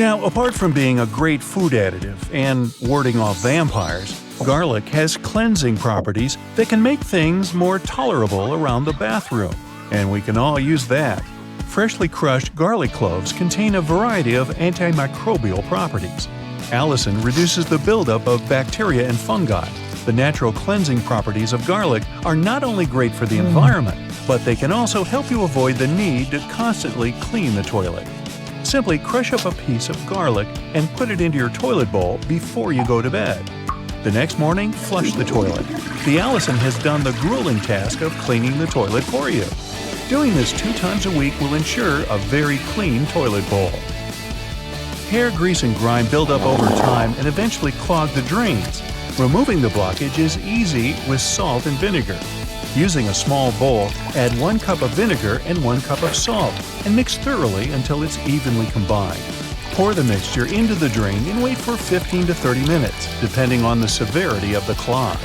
Now, apart from being a great food additive and warding off vampires, garlic has cleansing properties that can make things more tolerable around the bathroom. And we can all use that. Freshly crushed garlic cloves contain a variety of antimicrobial properties. Allicin reduces the buildup of bacteria and fungi. The natural cleansing properties of garlic are not only great for the environment, but they can also help you avoid the need to constantly clean the toilet. Simply crush up a piece of garlic and put it into your toilet bowl before you go to bed. The next morning, flush the toilet. The allicin has done the grueling task of cleaning the toilet for you. Doing this 2 times a week will ensure a very clean toilet bowl. Hair grease and grime build up over time and eventually clog the drains. Removing the blockage is easy with salt and vinegar. Using a small bowl, add 1 cup of vinegar and 1 cup of salt and mix thoroughly until it's evenly combined. Pour the mixture into the drain and wait for 15 to 30 minutes, depending on the severity of the clog.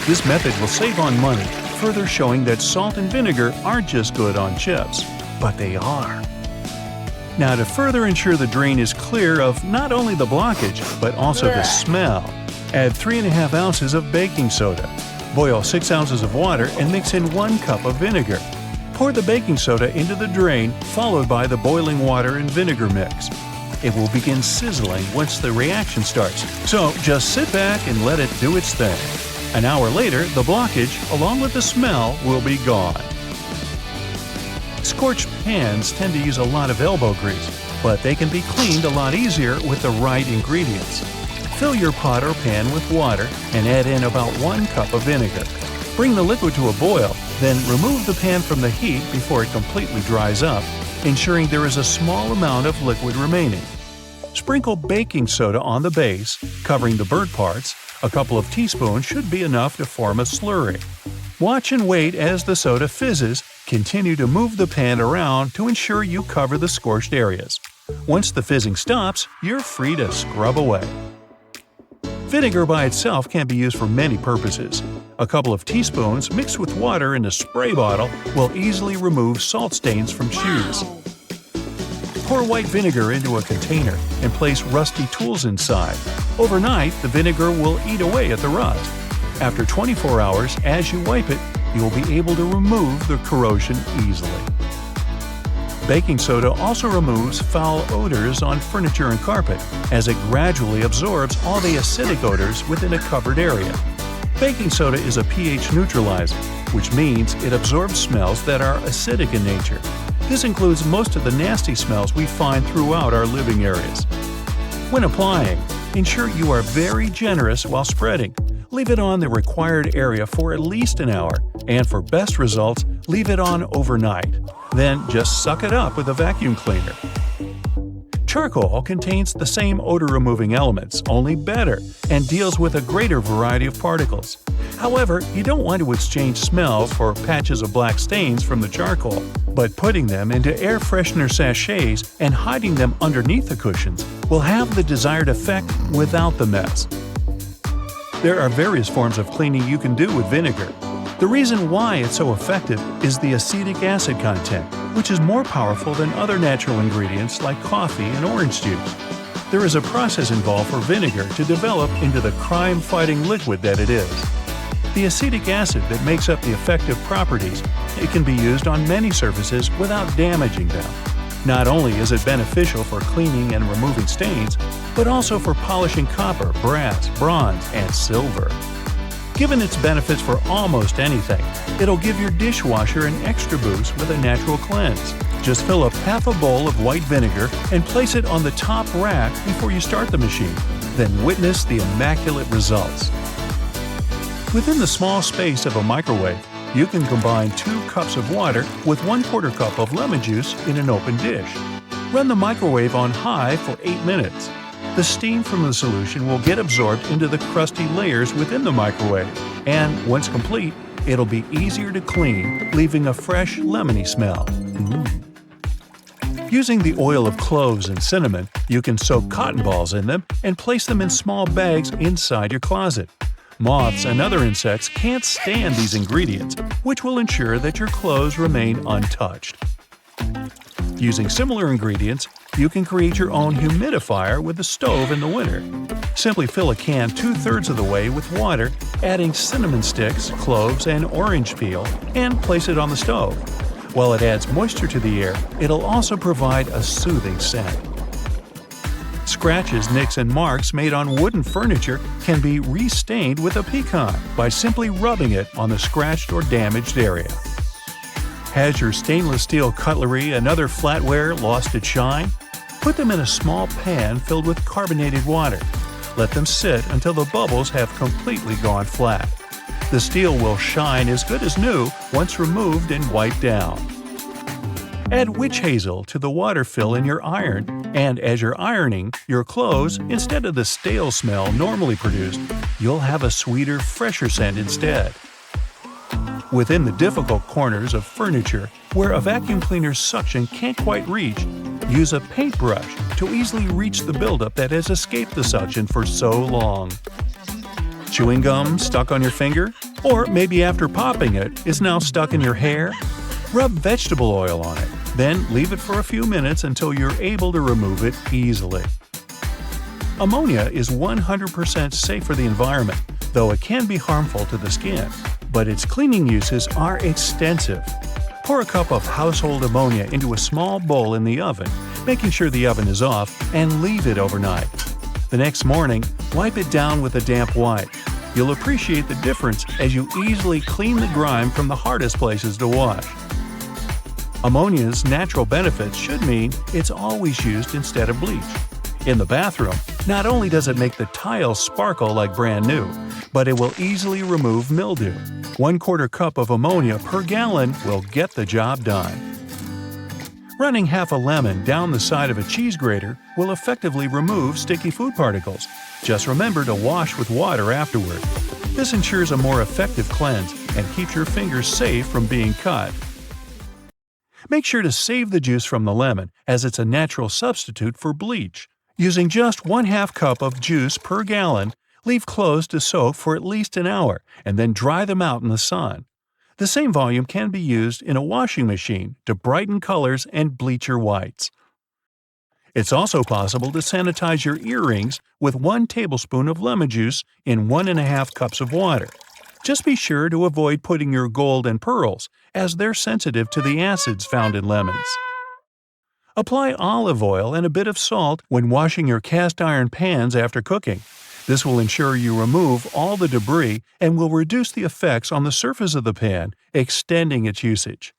This method will save on money, further showing that salt and vinegar aren't just good on chips, but they are. Now, to further ensure the drain is clear of not only the blockage, but also the smell, add 3½ ounces of baking soda. Boil 6 ounces of water and mix in 1 cup of vinegar. Pour the baking soda into the drain, followed by the boiling water and vinegar mix. It will begin sizzling once the reaction starts, so just sit back and let it do its thing. An hour later, the blockage, along with the smell, will be gone. Scorched pans tend to use a lot of elbow grease, but they can be cleaned a lot easier with the right ingredients. Fill your pot or pan with water and add in about 1 cup of vinegar. Bring the liquid to a boil, then remove the pan from the heat before it completely dries up, ensuring there is a small amount of liquid remaining. Sprinkle baking soda on the base, covering the burnt parts. A couple of teaspoons should be enough to form a slurry. Watch and wait as the soda fizzes. Continue to move the pan around to ensure you cover the scorched areas. Once the fizzing stops, you're free to scrub away. Vinegar by itself can be used for many purposes. A couple of teaspoons mixed with water in a spray bottle will easily remove salt stains from shoes. Pour white vinegar into a container and place rusty tools inside. Overnight, the vinegar will eat away at the rust. After 24 hours, as you wipe it, you will be able to remove the corrosion easily. Baking soda also removes foul odors on furniture and carpet, as it gradually absorbs all the acidic odors within a covered area. Baking soda is a pH neutralizer, which means it absorbs smells that are acidic in nature. This includes most of the nasty smells we find throughout our living areas. When applying, ensure you are very generous while spreading. Leave it on the required area for at least an hour, and for best results, leave it on overnight. Then just suck it up with a vacuum cleaner. Charcoal contains the same odor-removing elements, only better, and deals with a greater variety of particles. However, you don't want to exchange smells for patches of black stains from the charcoal, but putting them into air freshener sachets and hiding them underneath the cushions will have the desired effect without the mess. There are various forms of cleaning you can do with vinegar. The reason why it's so effective is the acetic acid content, which is more powerful than other natural ingredients like coffee and orange juice. There is a process involved for vinegar to develop into the crime-fighting liquid that it is. The acetic acid that makes up the effective properties, it can be used on many surfaces without damaging them. Not only is it beneficial for cleaning and removing stains, but also for polishing copper, brass, bronze, and silver. Given its benefits for almost anything, it'll give your dishwasher an extra boost with a natural cleanse. Just fill up half a bowl of white vinegar and place it on the top rack before you start the machine. Then witness the immaculate results. Within the small space of a microwave, you can combine 2 cups of water with 1/4 cup of lemon juice in an open dish. Run the microwave on high for 8 minutes. The steam from the solution will get absorbed into the crusty layers within the microwave, and once complete, it'll be easier to clean, leaving a fresh, lemony smell. Using the oil of cloves and cinnamon, you can soak cotton balls in them and place them in small bags inside your closet. Moths and other insects can't stand these ingredients, which will ensure that your clothes remain untouched. Using similar ingredients, You can create your own humidifier with a stove in the winter. Simply fill a can 2/3 of the way with water, adding cinnamon sticks, cloves, and orange peel, and place it on the stove. While it adds moisture to the air, it'll also provide a soothing scent. Scratches, nicks, and marks made on wooden furniture can be restained with a pecan by simply rubbing it on the scratched or damaged area. Has your stainless steel cutlery and other flatware lost its shine? Put them in a small pan filled with carbonated water. Let them sit until the bubbles have completely gone flat. The steel will shine as good as new once removed and wiped down. Add witch hazel to the water fill in your iron, and as you're ironing your clothes, instead of the stale smell normally produced, you'll have a sweeter, fresher scent instead. Within the difficult corners of furniture where a vacuum cleaner's suction can't quite reach, use a paintbrush to easily reach the buildup that has escaped the suction for so long. Chewing gum stuck on your finger? Or maybe after popping it, is now stuck in your hair? Rub vegetable oil on it, then leave it for a few minutes until you're able to remove it easily. Ammonia is 100% safe for the environment, though it can be harmful to the skin. But its cleaning uses are extensive. Pour a cup of household ammonia into a small bowl in the oven, making sure the oven is off, and leave it overnight. The next morning, wipe it down with a damp wipe. You'll appreciate the difference as you easily clean the grime from the hardest places to wash. Ammonia's natural benefits should mean it's always used instead of bleach. In the bathroom, not only does it make the tiles sparkle like brand new, but it will easily remove mildew. 1/4 cup of ammonia per gallon will get the job done. Running half a lemon down the side of a cheese grater will effectively remove sticky food particles. Just remember to wash with water afterward. This ensures a more effective cleanse and keeps your fingers safe from being cut. Make sure to save the juice from the lemon, as it's a natural substitute for bleach. Using just 1/2 cup of juice per gallon, leave clothes to soak for at least an hour and then dry them out in the sun. The same volume can be used in a washing machine to brighten colors and bleach your whites. It's also possible to sanitize your earrings with 1 tablespoon of lemon juice in 1.5 cups of water. Just be sure to avoid putting your gold and pearls, as they're sensitive to the acids found in lemons. Apply olive oil and a bit of salt when washing your cast iron pans after cooking. This will ensure you remove all the debris and will reduce the effects on the surface of the pan, extending its usage.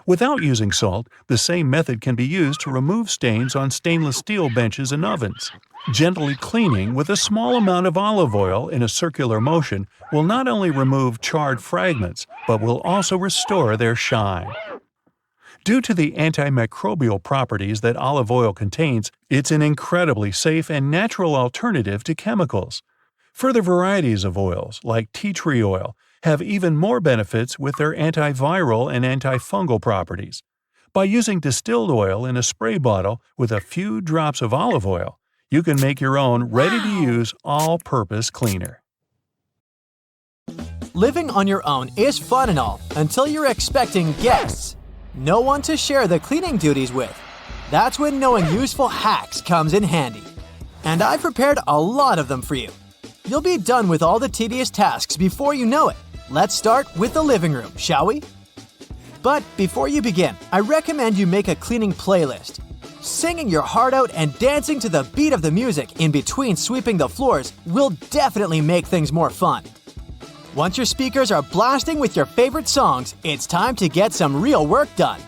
Without using salt, the same method can be used to remove stains on stainless steel benches and ovens. Gently cleaning with a small amount of olive oil in a circular motion will not only remove charred fragments, but will also restore their shine. Due to the antimicrobial properties that olive oil contains, it's an incredibly safe and natural alternative to chemicals. Further varieties of oils, like tea tree oil, have even more benefits with their antiviral and antifungal properties. By using distilled oil in a spray bottle with a few drops of olive oil, you can make your own ready-to-use all-purpose cleaner. Living on your own is fun and all, until you're expecting guests. No one to share the cleaning duties with. That's when knowing useful hacks comes in handy. And I've prepared a lot of them for you. You'll be done with all the tedious tasks before you know it. Let's start with the living room, shall we? But before you begin, I recommend you make a cleaning playlist. Singing your heart out and dancing to the beat of the music in between sweeping the floors will definitely make things more fun. Once your speakers are blasting with your favorite songs, it's time to get some real work done.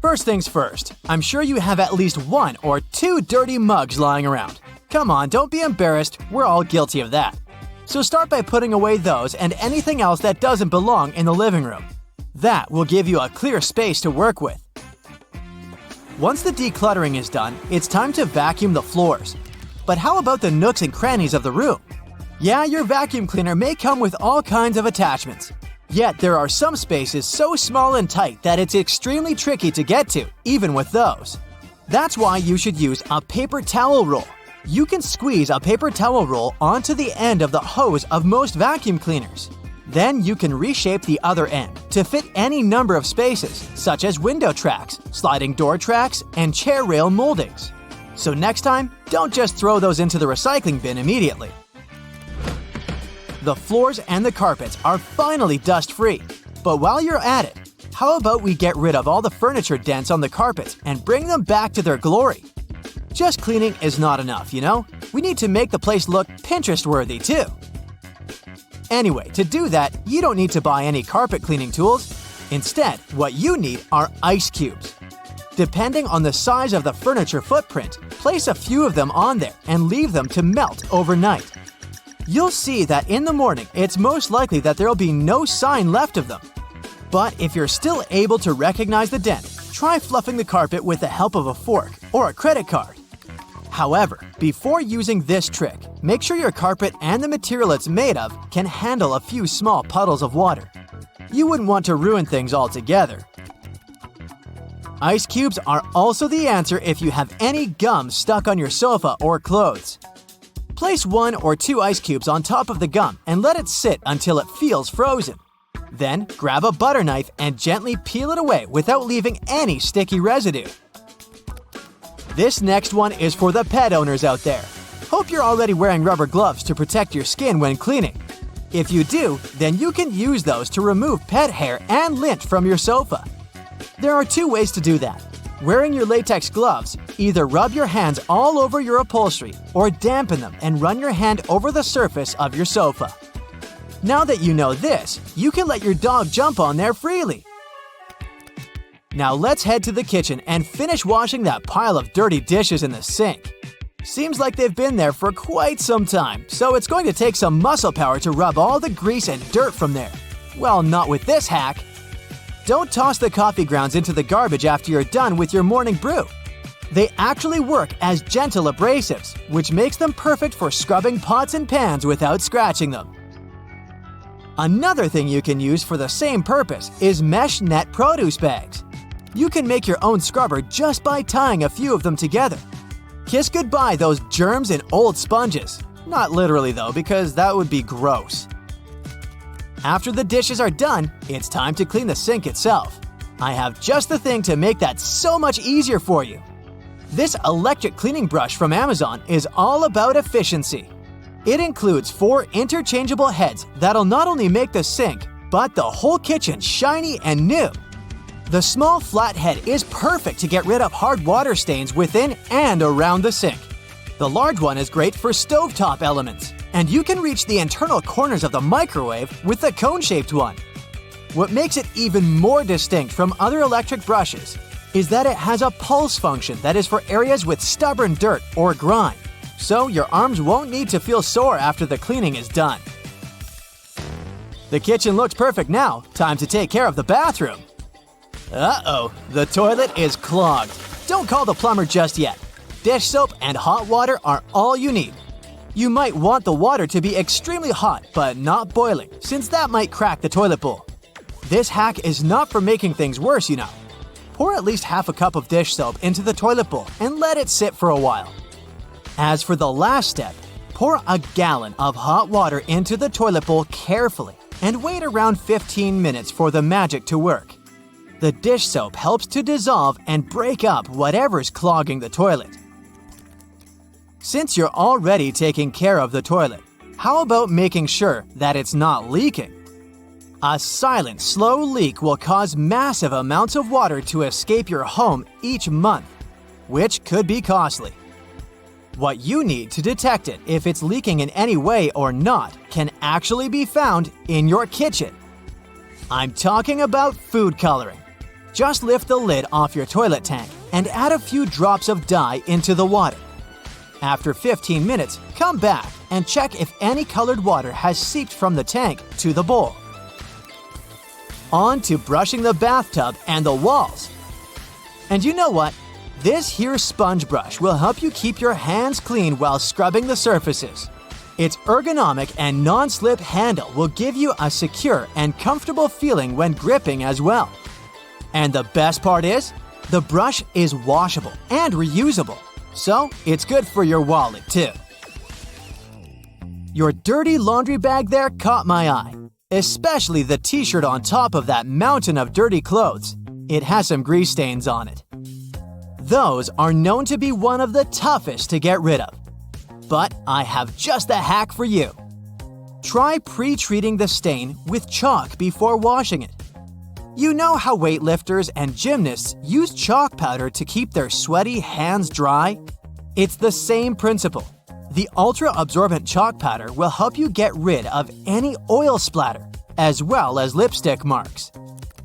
First things first, I'm sure you have at least 1 or 2 dirty mugs lying around. Come on, don't be embarrassed, we're all guilty of that. So start by putting away those and anything else that doesn't belong in the living room. That will give you a clear space to work with. Once the decluttering is done, it's time to vacuum the floors. But how about the nooks and crannies of the room? Yeah, your vacuum cleaner may come with all kinds of attachments. Yet there are some spaces so small and tight that it's extremely tricky to get to, even with those. That's why you should use a paper towel roll. You can squeeze a paper towel roll onto the end of the hose of most vacuum cleaners. Then you can reshape the other end to fit any number of spaces, such as window tracks, sliding door tracks, and chair rail moldings. So next time, don't just throw those into the recycling bin immediately. The floors and the carpets are finally dust-free. But while you're at it, how about we get rid of all the furniture dents on the carpets and bring them back to their glory? Just cleaning is not enough, you know? We need to make the place look Pinterest-worthy too. Anyway, to do that, you don't need to buy any carpet cleaning tools. Instead, what you need are ice cubes. Depending on the size of the furniture footprint, place a few of them on there and leave them to melt overnight. You'll see that in the morning, it's most likely that there'll be no sign left of them. But if you're still able to recognize the dent, try fluffing the carpet with the help of a fork or a credit card. However, before using this trick, make sure your carpet and the material it's made of can handle a few small puddles of water. You wouldn't want to ruin things altogether. Ice cubes are also the answer if you have any gum stuck on your sofa or clothes. Place 1 or 2 ice cubes on top of the gum and let it sit until it feels frozen. Then, grab a butter knife and gently peel it away without leaving any sticky residue. This next one is for the pet owners out there. Hope you're already wearing rubber gloves to protect your skin when cleaning. If you do, then you can use those to remove pet hair and lint from your sofa. There are 2 ways to do that. Wearing your latex gloves, either rub your hands all over your upholstery or dampen them and run your hand over the surface of your sofa. Now that you know this, you can let your dog jump on there freely. Now let's head to the kitchen and finish washing that pile of dirty dishes in the sink. Seems like they've been there for quite some time, so it's going to take some muscle power to rub all the grease and dirt from there. Well, not with this hack. Don't toss the coffee grounds into the garbage after you're done with your morning brew. They actually work as gentle abrasives, which makes them perfect for scrubbing pots and pans without scratching them. Another thing you can use for the same purpose is mesh net produce bags. You can make your own scrubber just by tying a few of them together. Kiss goodbye those germs and old sponges. Not literally though, because that would be gross. After the dishes are done, it's time to clean the sink itself. I have just the thing to make that so much easier for you. This electric cleaning brush from Amazon is all about efficiency. It includes 4 interchangeable heads that'll not only make the sink, but the whole kitchen shiny and new. The small flat head is perfect to get rid of hard water stains within and around the sink. The large one is great for stovetop elements, and you can reach the internal corners of the microwave with the cone-shaped one. What makes it even more distinct from other electric brushes is that it has a pulse function that is for areas with stubborn dirt or grime, so your arms won't need to feel sore after the cleaning is done. The kitchen looks perfect now. Time to take care of the bathroom. Uh-oh, the toilet is clogged. Don't call the plumber just yet. Dish soap and hot water are all you need. You might want the water to be extremely hot, but not boiling, since that might crack the toilet bowl. This hack is not for making things worse, you know. Pour at least half a cup of dish soap into the toilet bowl and let it sit for a while. As for the last step, pour a gallon of hot water into the toilet bowl carefully and wait around 15 minutes for the magic to work. The dish soap helps to dissolve and break up whatever's clogging the toilet. Since you're already taking care of the toilet, how about making sure that it's not leaking? A silent, slow leak will cause massive amounts of water to escape your home each month, which could be costly. What you need to detect it if it's leaking in any way or not can actually be found in your kitchen. I'm talking about food coloring. Just lift the lid off your toilet tank and add a few drops of dye into the water. After 15 minutes, come back and check if any colored water has seeped from the tank to the bowl. On to brushing the bathtub and the walls. And you know what? This here sponge brush will help you keep your hands clean while scrubbing the surfaces. Its ergonomic and non-slip handle will give you a secure and comfortable feeling when gripping as well. And the best part is, the brush is washable and reusable, so it's good for your wallet too. Your dirty laundry bag there caught my eye. especially the t-shirt on top of that mountain of dirty clothes. It has some grease stains on it. Those are known to be one of the toughest to get rid of. But I have just the hack for you. Try pre-treating the stain with chalk before washing it. You know how weightlifters and gymnasts use chalk powder to keep their sweaty hands dry? It's the same principle. The ultra-absorbent chalk powder will help you get rid of any oil splatter, as well as lipstick marks.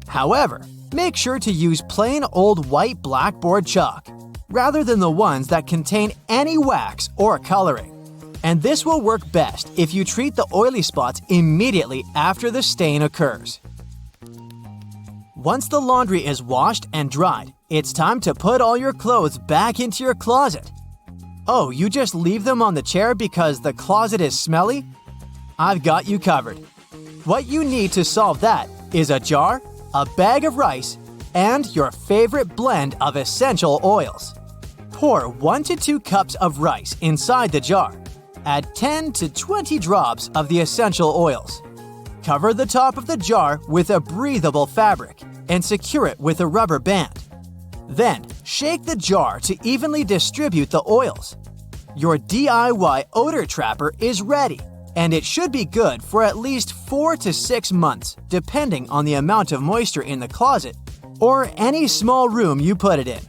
However, make sure to use plain old white blackboard chalk, rather than the ones that contain any wax or coloring. And this will work best if you treat the oily spots immediately after the stain occurs. Once the laundry is washed and dried, it's time to put all your clothes back into your closet. Oh, you just leave them on the chair because the closet is smelly? I've got you covered. What you need to solve that is a jar, a bag of rice, and your favorite blend of essential oils. Pour 1 to 2 cups of rice inside the jar. Add 10 to 20 drops of the essential oils. Cover the top of the jar with a breathable fabric and secure it with a rubber band. Then, shake the jar to evenly distribute the oils. Your DIY odor trapper is ready, and it should be good for at least 4 to 6 months, depending on the amount of moisture in the closet or any small room you put it in.